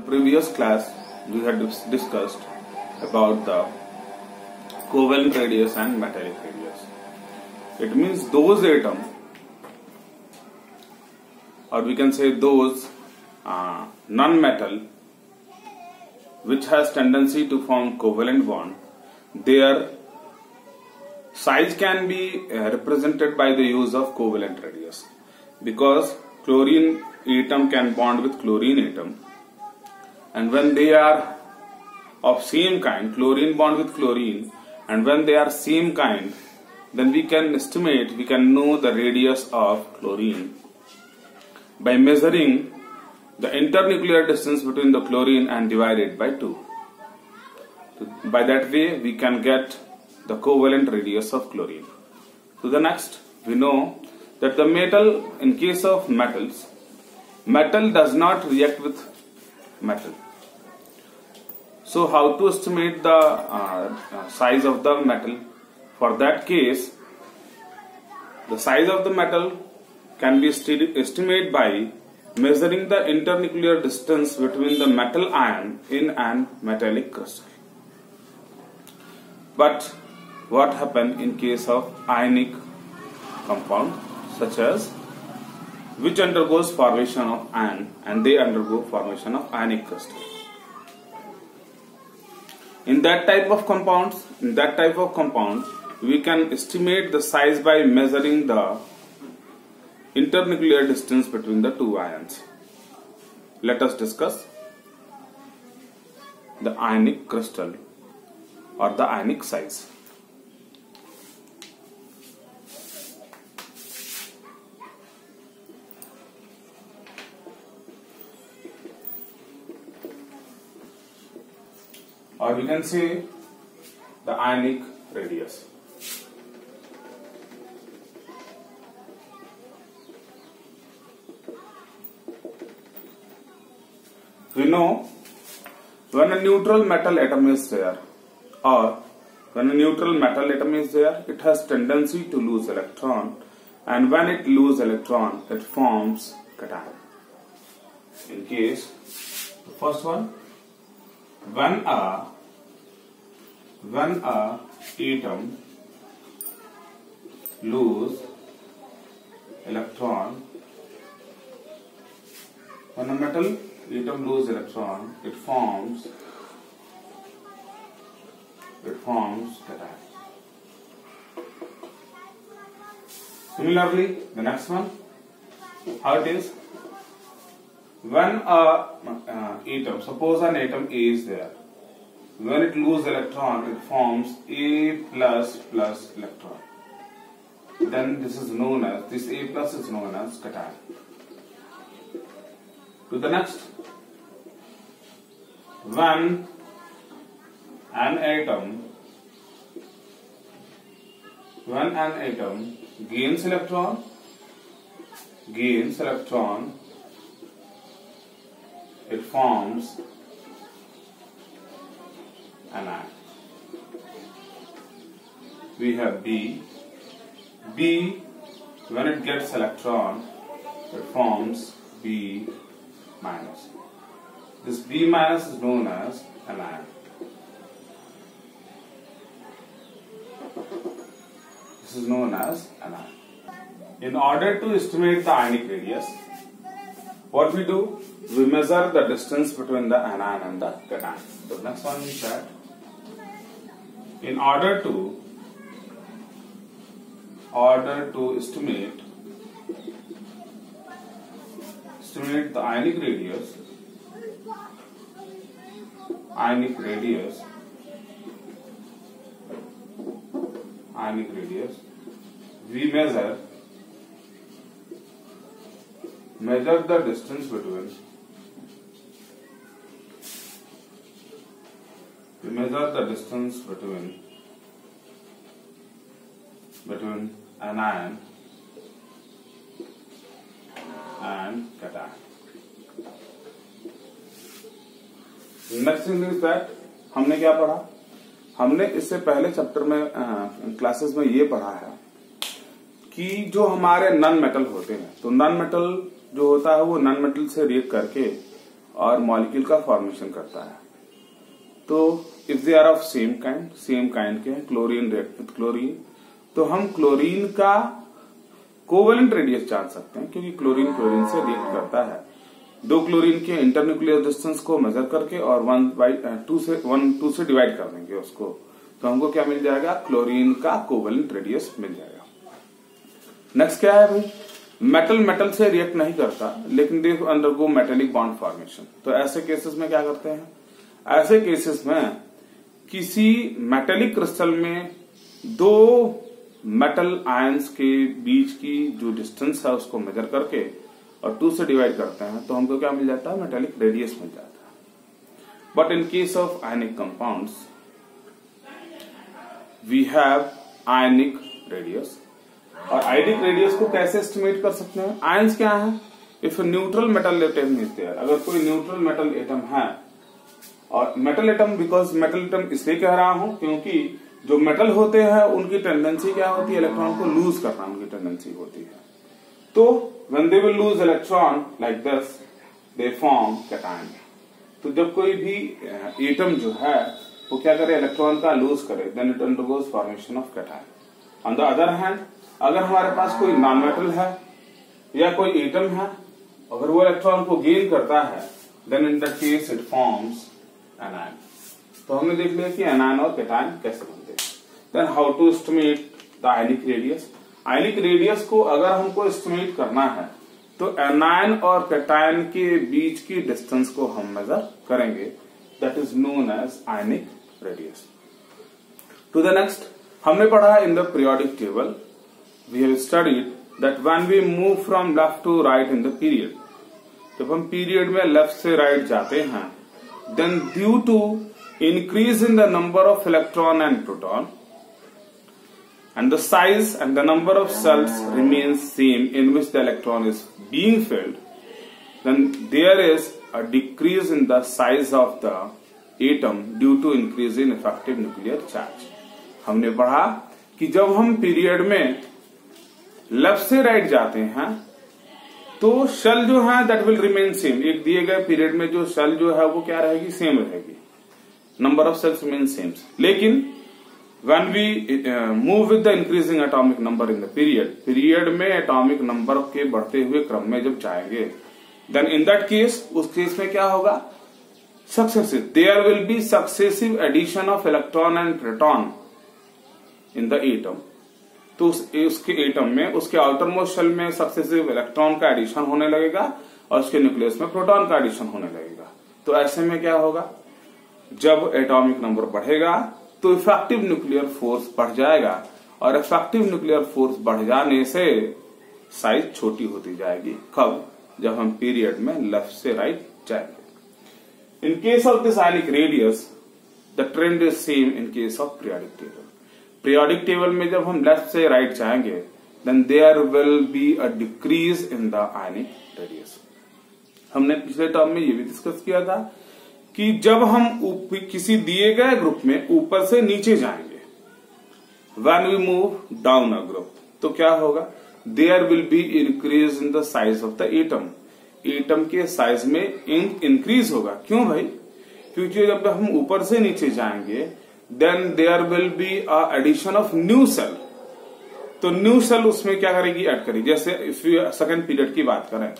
previous class we had discussed about the covalent radius and metallic radius. It means those atoms, or we can say those non-metal which has tendency to form covalent bond, their size can be represented by the use of covalent radius, because chlorine atom can bond with chlorine atom, and when they are of same kind, chlorine bond with chlorine, and when they are same kind, then we can estimate, we can know the radius of chlorine by measuring the internuclear distance between the chlorine and divide it by 2. By that way we can get the covalent radius of chlorine. So the next, we know that the metal, in case of metals, metal does not react with metal. So how to estimate the size of the metal? For that case, the size of the metal can be estimated by measuring the internuclear distance between the metal ion in an metallic crystal. But what happens in case of ionic compound, such as which undergoes formation of ion and they undergo formation of ionic crystal? In that type of compounds, we can estimate the size by measuring the internuclear distance between the two ions. Let us discuss the ionic crystal or the ionic size. Or we can say the ionic radius. We know when a neutral metal atom is there, or when a neutral metal atom is there, it has tendency to lose electron, and when it loses electron, it forms cation. In case, the first one, when a atom lose electron, when a metal atom lose electron, it forms cation. Similarly, the next one, how it is? When a atom, suppose an atom A is there, when it loses electron, it forms A plus electron. Then this is known as, this A plus is known as cation. To the next, when an atom gains electron, it forms an ion. We have B. When it gets electron, it forms B minus. This B minus is known as an ion. This is known as an ion. In order to estimate the ionic radius, what we do? We measure the distance between the anion and the cation. The next one is that in order to estimate the ionic radius, we measure the distance between anion and cation. Next thing is that, हमने क्या पढ़ा? हमने इससे पहले chapter में classes में ये पढ़ा है कि जो हमारे नॉन मेटल होते हैं, तो नॉन मेटल जो होता है वो नॉन मेटल से रिएक्ट करके और मॉलिक्यूल का फॉर्मेशन करता है। तो if they are of same kind के हैं, क्लोरीन रिएक्ट विद क्लोरीन, तो हम क्लोरीन का कोवेलेंट रेडियस जान सकते हैं, क्योंकि क्लोरीन से रिएक्ट करता है। दो क्लोरीन के इंटरन्यूक्लियर डिस्टेंस को मेजर करके और 1/2 से डिवाइड कर देंगे उसको, तो हमको क्या मिल जाएगा, क्लोरीन का कोवेलेंट रेडियस मिल जाएगा। नेक्स्ट क्या है भाई, मेटल से रिएक्ट नहीं करता लेकिन they undergo metallic bond formation. तो ऐसे केसेस में क्या करते हैं, ऐसे केसेस में किसी मेटेलिक क्रिस्टल में दो मेटल आयंस के बीच की जो डिस्टेंस है उसको मेजर करके और 2 से डिवाइड करते हैं, तो हमको क्या मिल जाता है, मेटेलिक रेडियस मिल जाता है। But in case of ionic compounds we have ionic radius. और आयनिक रेडियस को कैसे एस्टिमेट कर सकते हैं, आयंस क्या है, if neutral metal atom is there, अगर कोई न्यूट्रल मेटल एटम है, और metal atom because metal atom इसलिए कह रहा हूं क्योंकि जो मेटल होते हैं उनकी टेंडेंसी क्या होती है, इलेक्ट्रॉन को लूज करना उनकी टेंडेंसी होती है। तो when they will lose electron like this, they form cation। तो जब कोई भी एटम जो है वो क्या करे, इलेक्ट्रॉन का लूज करे, then it undergoes formation of cation। On the other hand, अगर हमारे पास कोई नॉन मेटल है या कोई एटम है, अगर वो इलेक्ट्रॉन को गेन करता है, then in that case it forms anion। तो हमने देख लिया कि एनायन और कैटायन कैसे बनते हैं। Then how to estimate the ionic radius. Ionic radius को अगर हमको एस्टिमेट करना है तो एनायन और कैटायन के बीच की डिस्टेंस को हम मेजर करेंगे, that is known as ionic radius. To the next, हमने पढ़ा in the periodic table we have studied that when we move from left to right in the period, जब हम पीरियड में लेफ्ट से right जाते हैं, then due to increase in the number of electron and proton and the size and the number of cells remains same in which the electron is being filled, then there is a decrease in the size of the atom due to increase in effective nuclear charge। हमने पढ़ा कि जब हम period में left से right जाते हैं तो शेल जो है दैट विल रिमेन सेम, एक दिए गए पीरियड में जो शेल जो है वो क्या रहेगी, सेम रहेगी, number of shells remain same. लेकिन when we move with the increasing atomic number in the period में एटॉमिक नंबर के बढ़ते हुए क्रम में जब जाएंगे, देन इन दैट केस, उस केस में क्या होगा, successive, there will be successive addition of electron and proton in the atom. तो उसके एटम में, उसके आउटर मोस्ट शेल में सक्सेसिव इलेक्ट्रॉन का एडिशन होने लगेगा और उसके न्यूक्लियस में प्रोटॉन का एडिशन होने लगेगा। तो ऐसे में क्या होगा, जब एटॉमिक नंबर बढ़ेगा तो इफेक्टिव न्यूक्लियर फोर्स बढ़ जाएगा, और इफेक्टिव न्यूक्लियर फोर्स बढ़ जाने से साइज छोटी होती जाएगी। कब, जब हम पीरियड में लेफ्ट से राइट जाएंगे। In case of this ionic radius the trend is same in case of periodic table. Periodic table में जब हम लेफ्ट से राइट जाएंगे, then there will be a decrease in the ionic radius. हमने पिछले term में ये भी डिस्कस किया था कि जब हम किसी दिए गए ग्रुप में ऊपर से नीचे जाएंगे, when we move down a group, तो क्या होगा, there will be increase in the size of the atom. Atom के साइज में इंक्रीज होगा। क्यों भाई, क्योंकि जब हम ऊपर से नीचे जाएंगे then there will be a addition of new cell। तो न्यू सेल उसमें क्या करेगी, ऐड करेगी। जैसे इफ सेकंड पीरियड की बात करें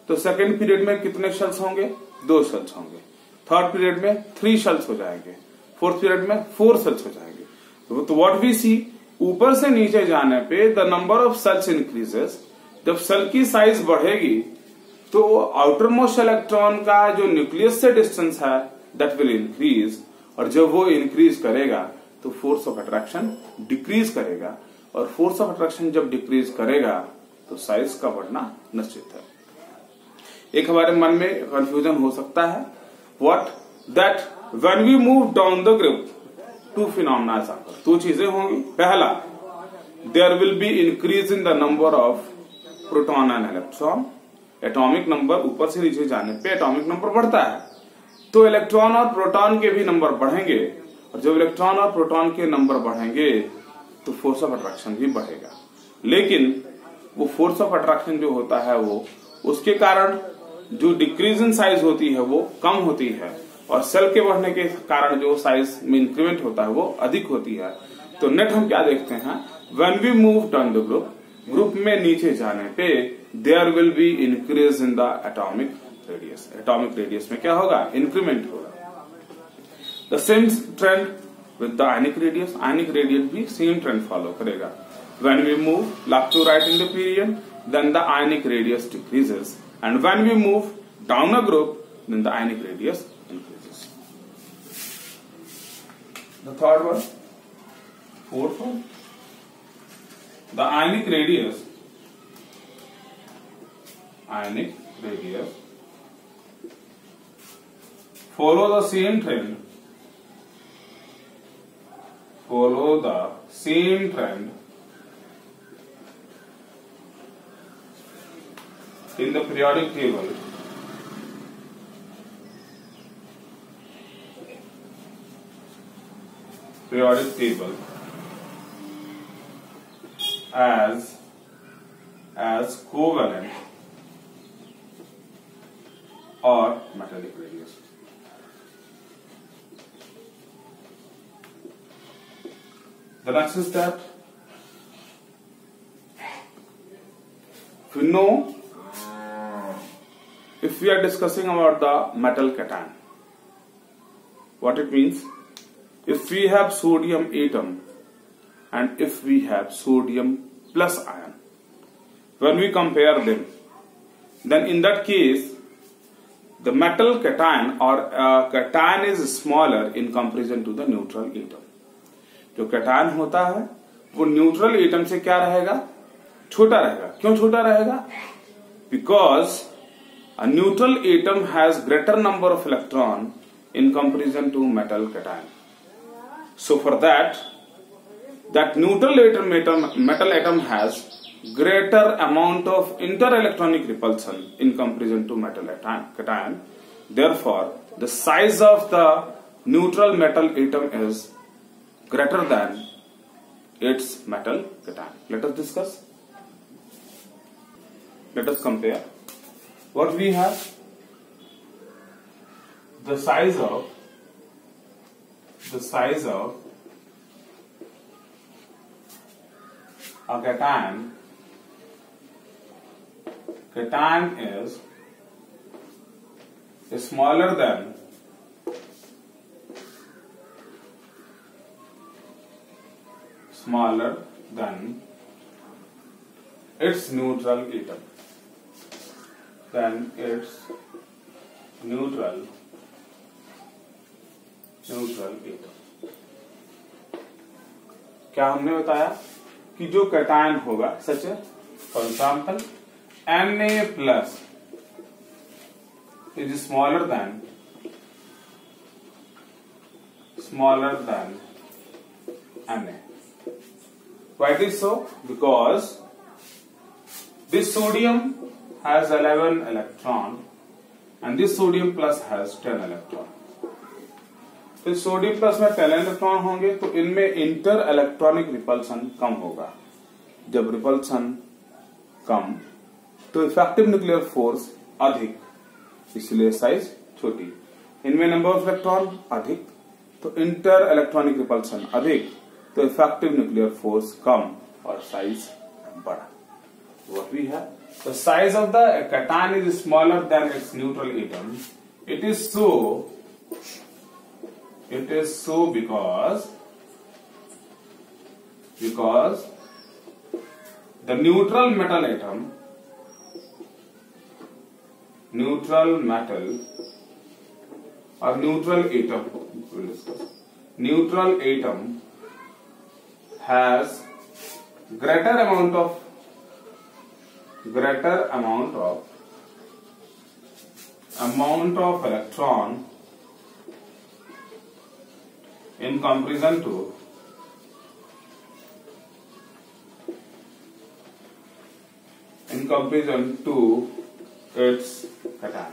तो सेकंड पीरियड में कितने शेल्स होंगे, 2 शेल्स होंगे। थर्ड पीरियड में 3 शेल्स हो जाएंगे। फोर्थ पीरियड में 4 शेल्स हो जाएंगे। तो व्हाट वी सी, ऊपर से नीचे जाने पे the number of shells increases. जब सेल की साइज बढ़ेगी तो आउटर मोस्ट इलेक्ट्रॉन का जो न्यूक्लियस से डिस्टेंस है दैट विल इंक्रीज, और जब वो इंक्रीज करेगा तो फोर्स ऑफ अट्रैक्शन डिक्रीज करेगा, और फोर्स ऑफ अट्रैक्शन जब डिक्रीज करेगा तो साइज का बढ़ना निश्चित है। एक हमारे मन में कंफ्यूजन हो सकता है, what, that when we move down the group 2 phenomena आकर 2 चीजें होंगी। पहला, there will be increase in the number of proton and electron. Atomic number ऊपर से नीचे जाने पे एटॉमिक नंबर बढ़ता है, तो इलेक्ट्रॉन और प्रोटॉन के भी नंबर बढ़ेंगे, और जब इलेक्ट्रॉन और प्रोटॉन के नंबर बढ़ेंगे तो फोर्स ऑफ अट्रैक्शन भी बढ़ेगा। लेकिन वो फोर्स ऑफ अट्रैक्शन जो होता है वो उसके कारण जो डिक्रीज इन साइज होती है वो कम होती है और सेल के बढ़ने के कारण जो साइज में इंक्रीमेंट होता है वो अधिक होती है। तो नेट हम क्या देखते हैं, when we move down the group में नीचे जाने पे there will be increase in the atomic radius. Atomic radius में क्या होगा, इंक्रीमेंट होगा। The same trend with the ionic radius, ionic radius भी सेम ट्रेंड फॉलो करेगा। When we move left to right in the period then the ionic radius decreases and when we move down a group then the ionic radius increases. The third one, fourth one, the ionic radius follow the same trend in the periodic table as covalent or metallic radius. The next is that we know, if we are discussing about the metal cation, what it means, if we have sodium atom and if we have sodium plus ion, when we compare them, then in that case the metal cation or cation is smaller in comparison to the neutral atom. जो cation होता है वो neutral atom से क्या रहेगा, छोटा रहेगा। क्यों छोटा रहेगा? Because a neutral atom has greater number of electron in comparison to metal cation. So for that neutral metal atom has greater amount of interelectronic repulsion in comparison to metal cation. Therefore, the size of the neutral metal atom is greater than its metal cation. Let us discuss. Let us compare. What we have, the size of a cation is smaller than its neutral atom. क्या हमने बताया कि जो cation होगा, सच for example Na plus is smaller than Na. Why it is so? Because this sodium has 11 electron and this sodium plus has 10 electron. तो sodium plus में 10 electron होंगे तो इनमें इंटर इलेक्ट्रॉनिक रिपल्सन कम होगा। जब रिपल्सन कम तो effective nuclear force अधिक, इसलिए साइज छोटी। इनमें नंबर ऑफ इलेक्ट्रॉन अधिक तो इंटर इलेक्ट्रॉनिक रिपल्सन अधिक, तो इफेक्टिव न्यूक्लियर फोर्स कम और साइज बड़ा। What we have, the size of the cation is smaller than its neutral atom. It is so because the neutral metal atom has greater amount of electron in comparison to its cation.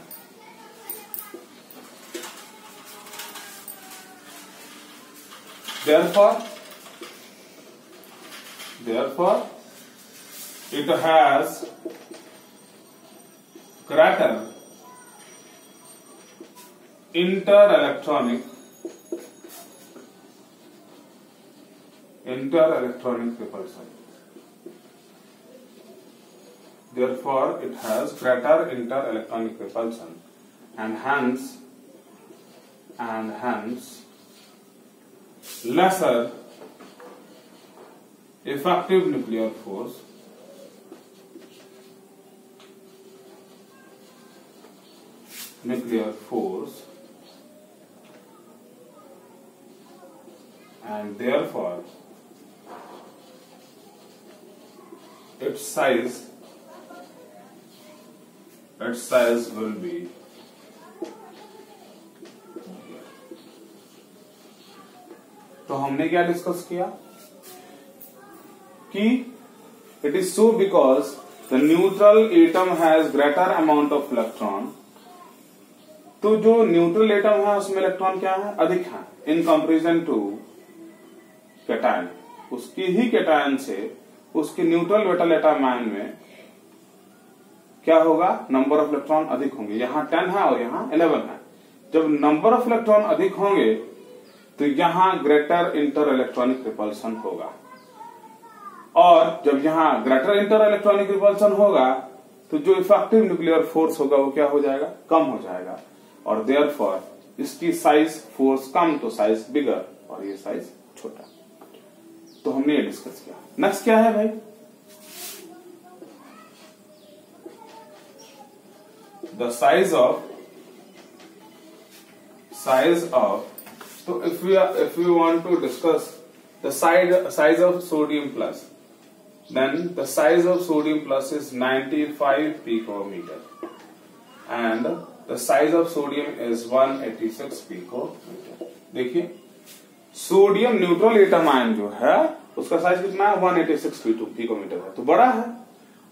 Therefore it has greater inter-electronic repulsion. Therefore, it has greater inter-electronic repulsion and hence lesser effective nuclear force and therefore its size will be तो हमने क्या discuss किया कि it is so because the neutral atom has greater amount of electron. तो जो neutral atom है उसमें electron क्या है, अधिक है इन कंपेरिजन टू कैटायन। उसकी ही कैटायन से उसके न्यूट्रल मेटल एटम आयन में क्या होगा, नंबर ऑफ इलेक्ट्रॉन अधिक होंगे। यहां 10 है और यहां 11 है। जब नंबर ऑफ इलेक्ट्रॉन अधिक होंगे तो यहां ग्रेटर इंटर इलेक्ट्रॉनिक रिपल्सन होगा, और जब यहां ग्रेटर इंटर इलेक्ट्रॉनिक रिपल्सन होगा तो जो इफेक्टिव न्यूक्लियर फोर्स होगा वो क्या हो जाएगा, कम हो जाएगा, और देयरफॉर इसकी साइज फोर्स कम तो साइज बिगर और ये साइज छोटा। तो हमने ये डिस्कस किया। नेक्स्ट क्या है भाई, the size of so if we want to discuss the size of sodium plus, then the size of sodium plus is 95 picometer and the size of sodium is 186 picometer। देखिए sodium neutral atom ion जो है उसका size कितना है, 186 picometre है, तो बड़ा है,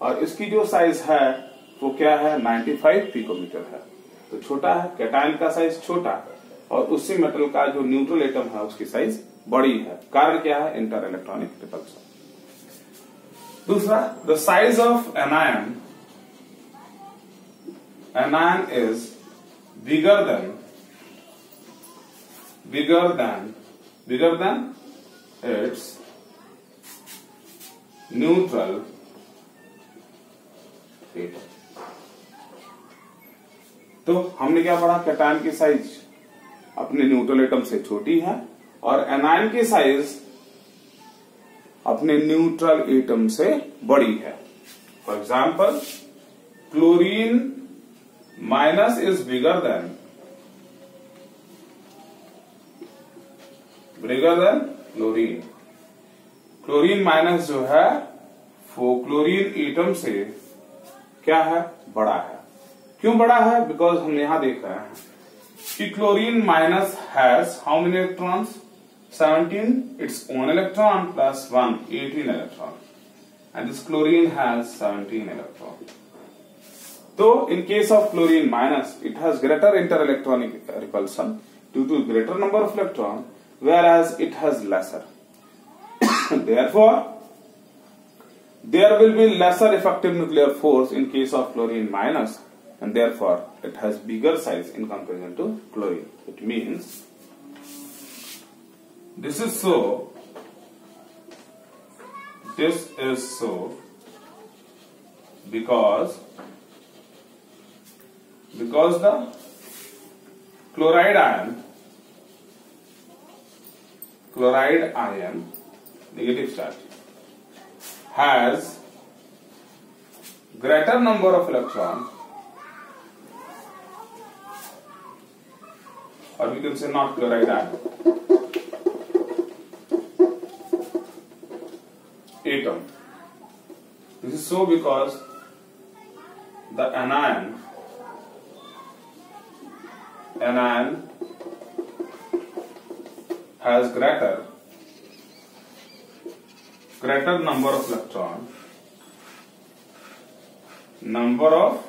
और इसकी जो साइज है वो क्या है, 95 पिकोमीटर है, तो छोटा है। कैटायन का साइज छोटा और उसी मेटल का जो न्यूट्रल एटम है उसकी साइज बड़ी है। कारण क्या है, इंटर इलेक्ट्रॉनिक रिपल्सन। दूसरा, the size of anion is bigger than it's neutral atom. तो हमने क्या पढ़ा, कैटायन की साइज अपने न्यूट्रल एटम से छोटी है और एनायन की साइज अपने न्यूट्रल एटम से बड़ी है। For example, chlorine minus is bigger than chlorine. Chlorine minus जो है वो क्लोरीन एटम से क्या है, बड़ा है। क्यों बड़ा है, बिकॉज हम यहां देख रहे हैं कि chlorine minus has how many electrons, 17 its own electron plus 1, 18 electron, and this chlorine has 17 electron. So in case of chlorine minus, it has greater interelectronic repulsion due to greater number of electron, whereas it has lesser. Therefore there will be lesser effective nuclear force in case of chlorine minus, and therefore it has bigger size in comparison to chlorine. It means this is so because the chloride ion negative charge has greater number of electron, or we can say not chloride ion, atom. This is so because the anion has greater number of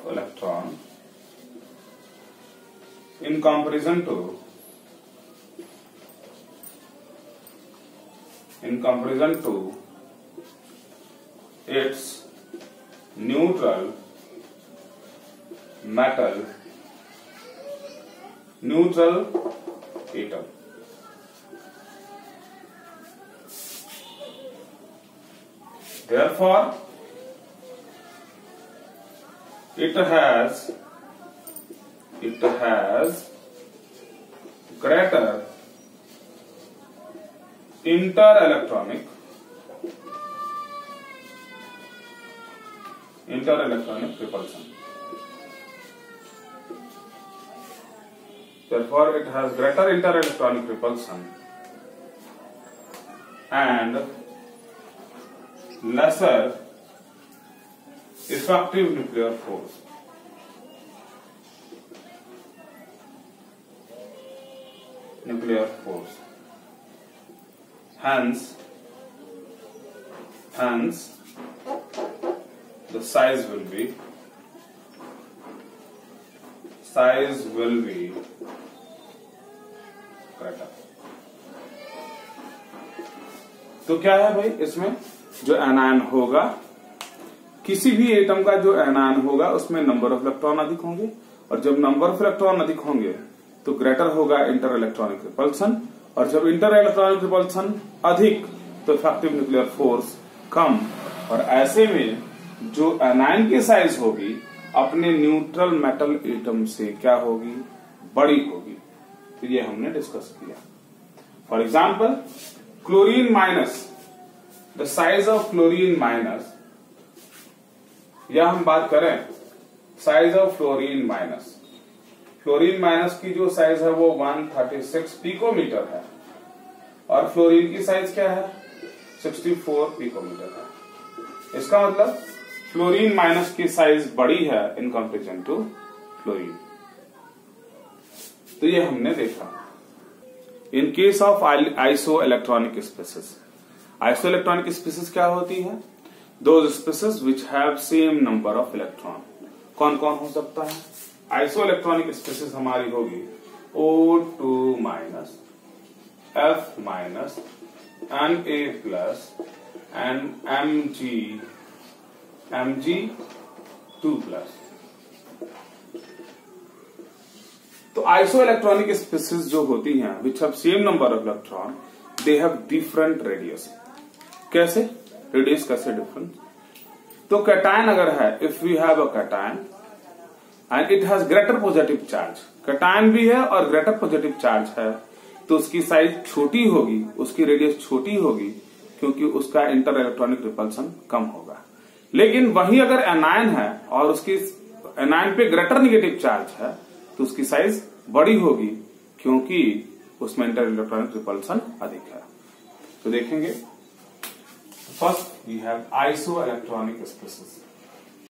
electron in comparison to its neutral metal neutral atom. Therefore, it has greater interelectronic repulsion. Therefore, it has greater interelectronic repulsion and lesser effective nuclear force. Hence, the size will be greater. तो क्या है भाई, इसमें जो anion होगा, किसी भी atom का जो एनायन होगा उसमें नंबर ऑफ इलेक्ट्रॉन अधिक होंगे, और जब नंबर ऑफ इलेक्ट्रॉन अधिक होंगे तो ग्रेटर होगा इंटर इलेक्ट्रॉनिक रिपल्सन, और जब इंटर इलेक्ट्रॉनिक रिपल्सन अधिक तो इफेक्टिव न्यूक्लियर फोर्स कम, और ऐसे में जो एनायन की साइज होगी अपने न्यूट्रल मेटल एटम से क्या होगी, बड़ी होगी। तो ये हमने डिस्कस किया। For example, chlorine minus, the size of chlorine minus, या हम बात करें size of fluorine minus, fluorine minus की जो साइज है वो 136 पिकोमीटर है, और फ्लोरीन की साइज क्या है, 64 पिकोमीटर है। इसका मतलब फ्लोरीन माइनस की साइज बड़ी है इन कंपेरिजन टू फ्लोरीन। तो ये हमने देखा। In case of isoelectronic species, isoelectronic species क्या होती है, those species which have same number of electron. कौन कौन हो सकता है, आइसो इलेक्ट्रॉनिक स्पेसिस हमारी होगी O2 minus, F minus, Na plus and Mg2 plus. तो आइसो इलेक्ट्रॉनिक स्पेसिस जो होती हैं which have same number of electron, they have different radius. कैसे रेडियस, कैसे डिफरेंट? तो कैटायन अगर है, if we have a cation and it has greater positive charge, cation भी है और ग्रेटर पॉजिटिव चार्ज है, तो उसकी साइज छोटी होगी, उसकी रेडियस छोटी होगी, क्योंकि उसका इंटर इलेक्ट्रॉनिक रिपल्सन कम होगा। लेकिन वही अगर एनायन है और उसकी एनायन पे ग्रेटर नेगेटिव चार्ज है, तो उसकी साइज बड़ी होगी, क्योंकि उसमें इंटर इलेक्ट्रॉनिक रिपल्सन अधिक है। तो देखेंगे, first we have isoelectronic spaces.